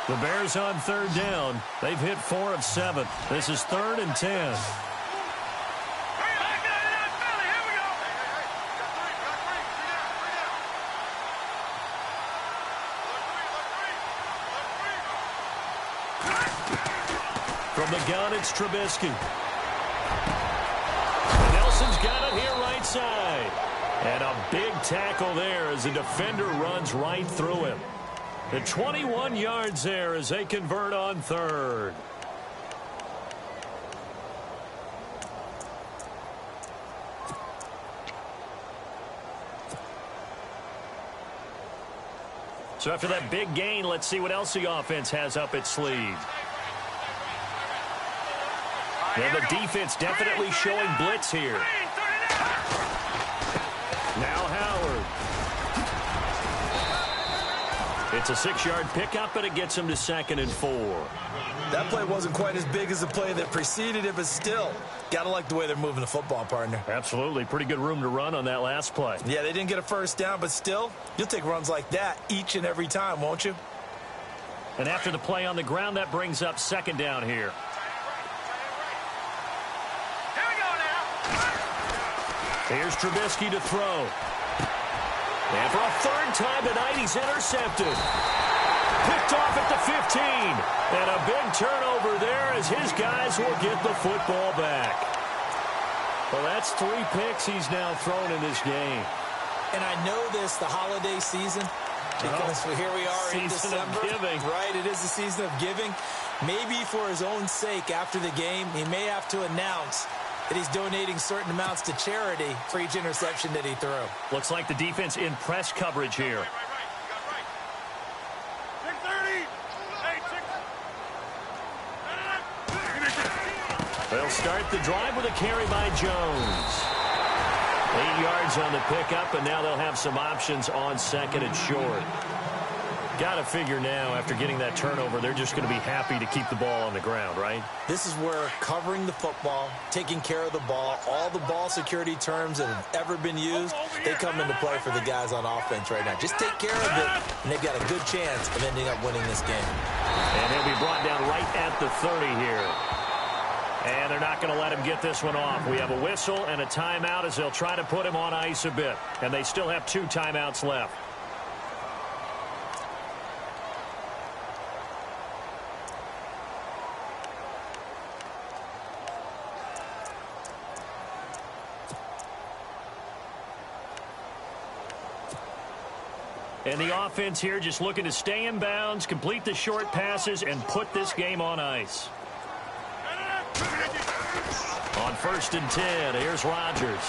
The Bears on 3rd down. They've hit 4 of 7. This is 3rd and 10. From the gun, it's Trubisky. Nelson's got it here right side. And a big tackle there as the defender runs right through him. The 21 yards there as they convert on 3rd. So after that big gain, let's see what else the offense has up its sleeve. And the defense definitely showing blitz here. Now Howard. It's a 6-yard pickup, but it gets him to 2nd and 4. That play wasn't quite as big as the play that preceded it, but still, got to like the way they're moving the football, partner. Absolutely. Pretty good room to run on that last play. Yeah, they didn't get a 1st down, but still, you'll take runs like that each and every time, won't you? And after the play on the ground, that brings up 2nd down here. Here we go now. Here's Trubisky to throw. And for a 3rd time tonight, he's intercepted. Picked off at the 15. And a big turnover there as his guys will get the football back. Well, that's 3 picks he's now thrown in this game. And I know this, the holiday season, because here we are in December. Giving. Right, it is the season of giving. Maybe for his own sake after the game, he may have to announce that he's donating certain amounts to charity for each interception that he threw. Looks like the defense in press coverage here. They'll start the drive with a carry by Jones. 8 yards on the pickup, and now they'll have some options on second and short. Got to figure now, after getting that turnover, they're just going to be happy to keep the ball on the ground, right? This is where covering the football, taking care of the ball, all the ball security terms that have ever been used, they come into play for the guys on offense right now. Just take care of it, and they've got a good chance of ending up winning this game. And he'll be brought down right at the 30 here. And they're not going to let him get this one off. We have a whistle and a timeout as they'll try to put him on ice a bit. And they still have 2 timeouts left. And the offense here just looking to stay in bounds, complete the short passes, and put this game on ice. On 1st and 10, here's Rodgers.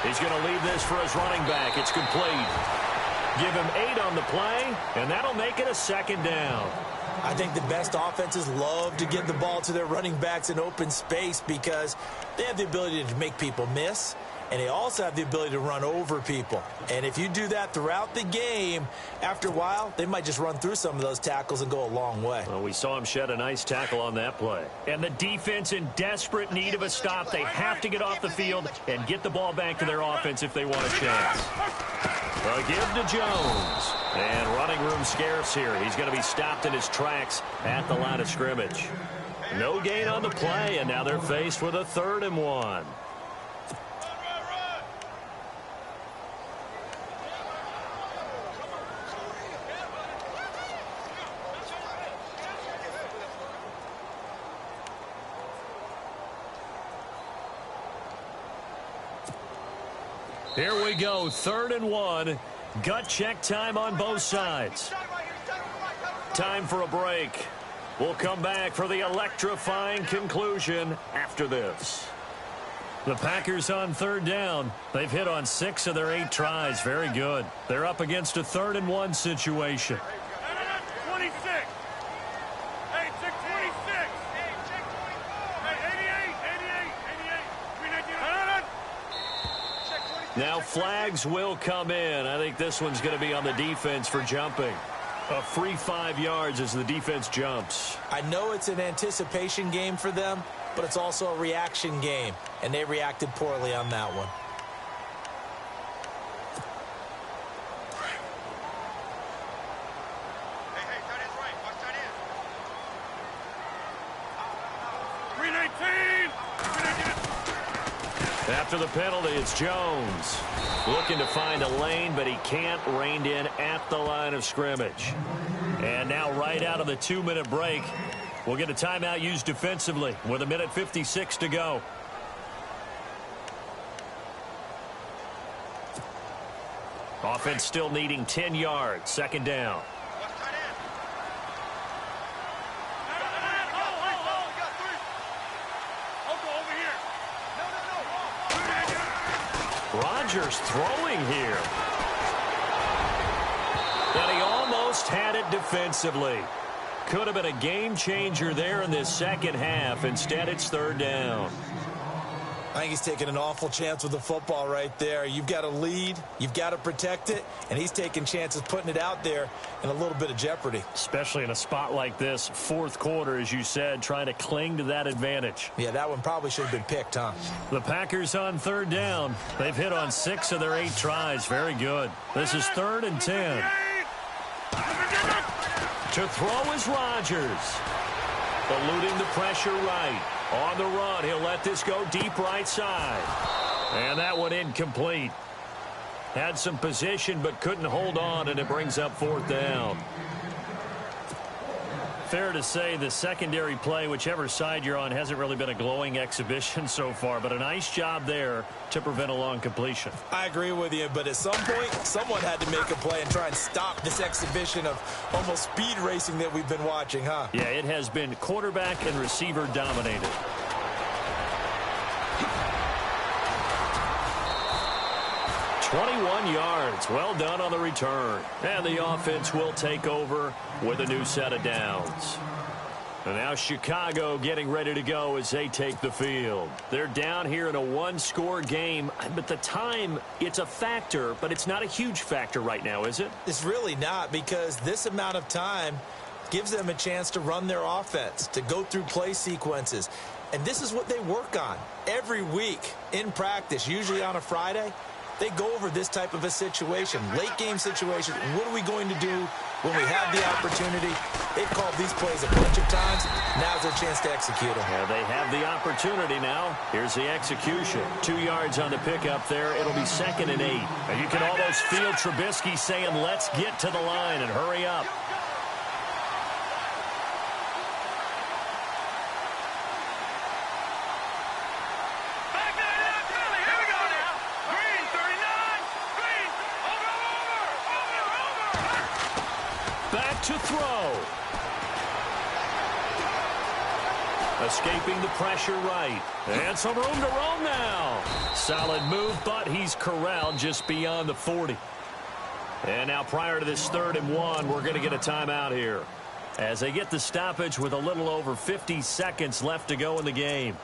He's going to leave this for his running back. It's complete. Give him 8 on the play, and that'll make it a 2nd down. I think the best offenses love to get the ball to their running backs in open space because they have the ability to make people miss, and they also have the ability to run over people. And if you do that throughout the game, after a while, they might just run through some of those tackles and go a long way. Well, we saw him shed a nice tackle on that play. And the defense in desperate need of a stop. They have to get off the field and get the ball back to their offense if they want a chance. A give to Jones. And running room scarce here. He's going to be stopped in his tracks at the line of scrimmage. No gain on the play, and now they're faced with a 3rd and 1. Here we go, 3rd and 1. Gut check time on both sides. Time for a break. We'll come back for the electrifying conclusion after this. The Packers on 3rd down. They've hit on 6 of their 8 tries. Very good. They're up against a 3rd and 1 situation. 26. Hey, 26. Now flags will come in. I think this one's going to be on the defense for jumping. A free 5 yards as the defense jumps. I know it's an anticipation game for them, but it's also a reaction game, and they reacted poorly on that one. Hey, tight end's right. Watch tight end. 319. After the penalty, it's Jones. Looking to find a lane, but he can't. Reined in at the line of scrimmage. And now right out of the 2-minute break, we'll get a timeout used defensively with 1:56 to go. Offense still needing 10 yards. 2nd down. Rodgers throwing here. And he almost had it defensively. Could have been a game changer there in this 2nd half. Instead, it's 3rd down. I think he's taking an awful chance with the football right there. You've got to lead, you've got to protect it, and he's taking chances putting it out there in a little bit of jeopardy. Especially in a spot like this, 4th quarter, as you said, trying to cling to that advantage. Yeah, that one probably should have been picked, huh? The Packers on 3rd down. They've hit on 6 of their 8 tries. Very good. This is 3rd and 10. To throw is Rodgers. Eluding the pressure right. On the run, he'll let this go deep right side. And that one incomplete. Had some position but couldn't hold on, and it brings up 4th down. Fair to say the secondary play, whichever side you're on, hasn't really been a glowing exhibition so far, but a nice job there to prevent a long completion. I agree with you, but at some point, someone had to make a play and try and stop this exhibition of almost speed racing that we've been watching, huh? Yeah, it has been quarterback and receiver dominated. "21 yards. Well done on the return. And the offense will take over with a new set of downs. And now Chicago getting ready to go as they take the field. They're down here in a one-score game, but the time, it's a factor, but it's not a huge factor right now, is it? It's really not, because this amount of time gives them a chance to run their offense, to go through play sequences. And this is what they work on every week in practice, usually on a Friday. They go over this type of a situation, late game situation. What are we going to do when we have the opportunity? They've called these plays a bunch of times. Now's their chance to execute them. Yeah, they have the opportunity now. Here's the execution. 2 yards on the pickup there. It'll be 2nd and 8. And you can almost feel Trubisky saying, let's get to the line and hurry up. To throw. Escaping the pressure right. And some room to roam now. Solid move, but he's corralled just beyond the 40. And now prior to this 3rd and 1, we're going to get a timeout here, as they get the stoppage with a little over 50 seconds left to go in the game.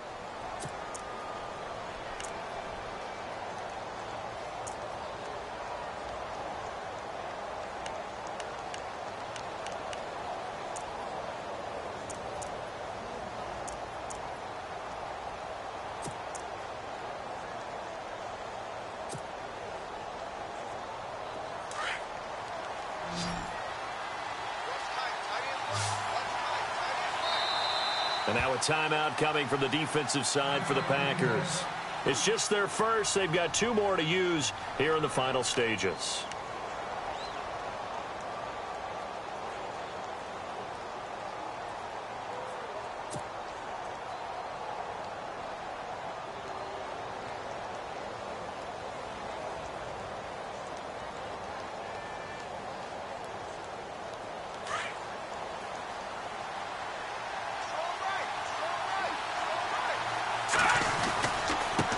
And now a timeout coming from the defensive side for the Packers. It's just their first. They've got 2 more to use here in the final stages.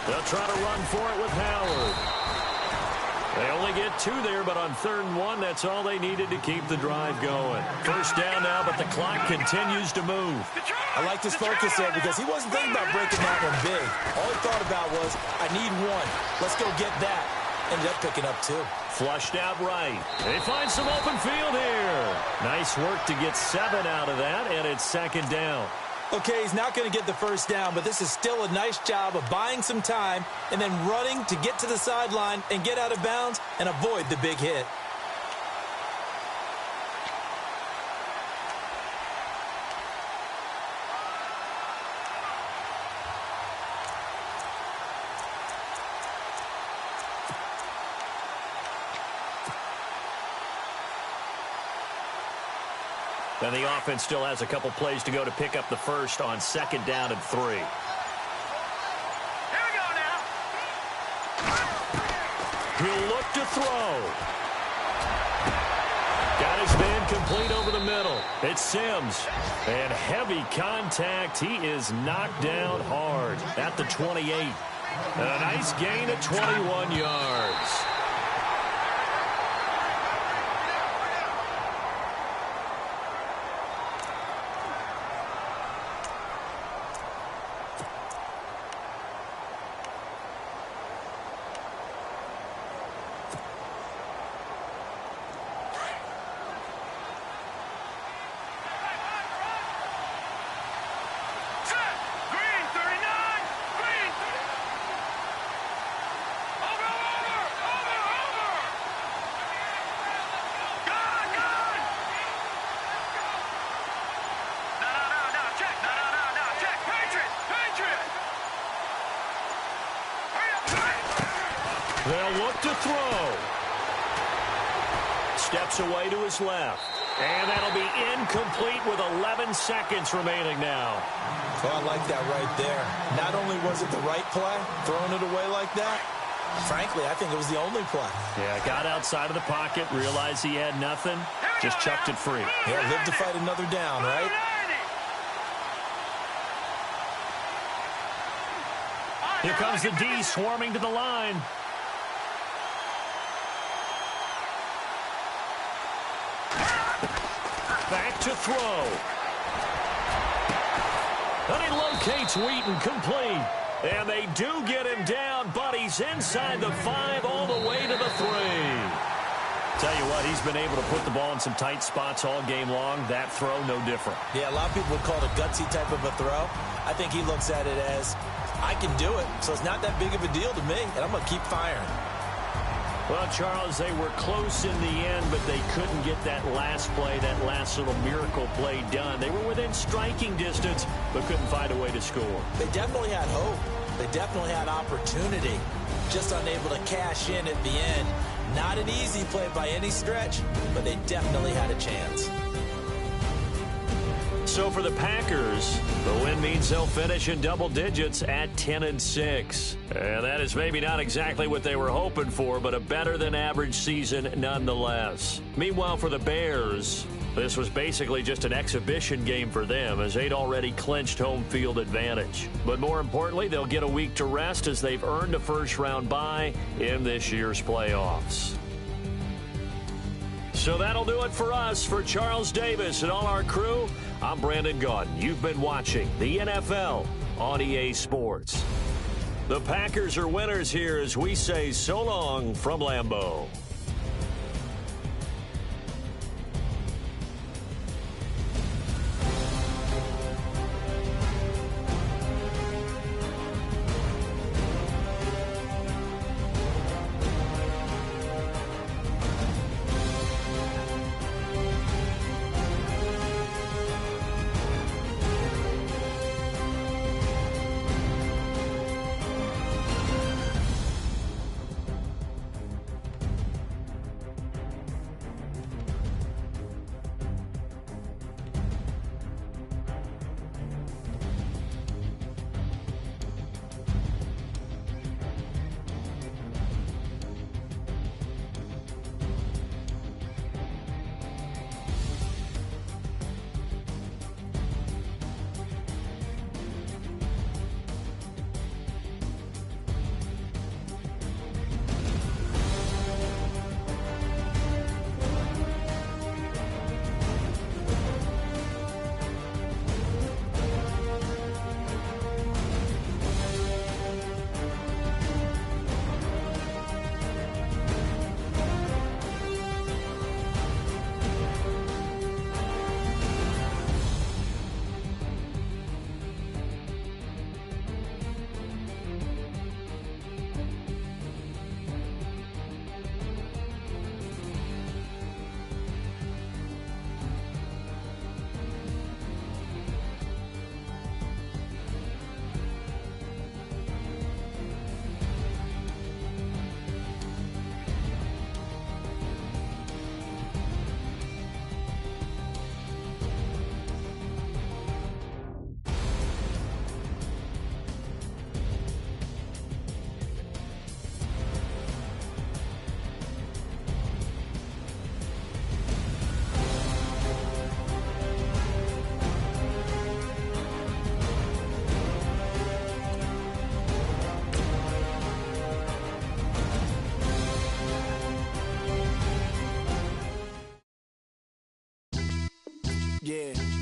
They'll try to run for it with Howard. They only get 2 there, but on 3rd and 1, that's all they needed to keep the drive going. First down now, but the clock continues to move. I like this focus there, because he wasn't thinking about breaking that one big. All he thought about was, I need 1. Let's go get that. Ended up picking up 2. Flushed out right. They find some open field here. Nice work to get 7 out of that, and it's 2nd down. Okay, he's not going to get the first down, but this is still a nice job of buying some time and then running to get to the sideline and get out of bounds and avoid the big hit. And the offense still has a couple plays to go to pick up the first on 2nd down and 3. Here we go now. He'll look to throw. Got his man complete over the middle. It's Sims. And heavy contact. He is knocked down hard at the 28. And a nice gain at 21 yards. They'll look to throw. Steps away to his left. And that'll be incomplete with 11 seconds remaining now. Oh, I like that right there. Not only was it the right play, throwing it away like that, frankly, I think it was the only play. Yeah, got outside of the pocket, realized he had nothing, just chucked it free. Yeah, live to fight another down, right? Here comes the D swarming to the line. Back to throw. And he locates Wheaton, complete. And they do get him down, but he's inside the 5 all the way to the 3. Tell you what, he's been able to put the ball in some tight spots all game long. That throw, no different. Yeah, a lot of people would call it a gutsy type of a throw. I think he looks at it as, I can do it, so it's not that big of a deal to me, and I'm going to keep firing. Well, Charles, they were close in the end, but they couldn't get that last play, that last little miracle play done. They were within striking distance, but couldn't find a way to score. They definitely had hope. They definitely had opportunity. Just unable to cash in at the end. Not an easy play by any stretch, but they definitely had a chance. So for the Packers, the win means they'll finish in double digits at 10-6. And that is maybe not exactly what they were hoping for, but a better than average season nonetheless. Meanwhile, for the Bears, this was basically just an exhibition game for them as they'd already clinched home field advantage. But more importantly, they'll get a week to rest as they've earned a first-round bye in this year's playoffs. So that'll do it for us. For Charles Davis and all our crew, I'm Brandon Gaudin. You've been watching the NFL on EA Sports. The Packers are winners here as we say so long from Lambeau. Yeah.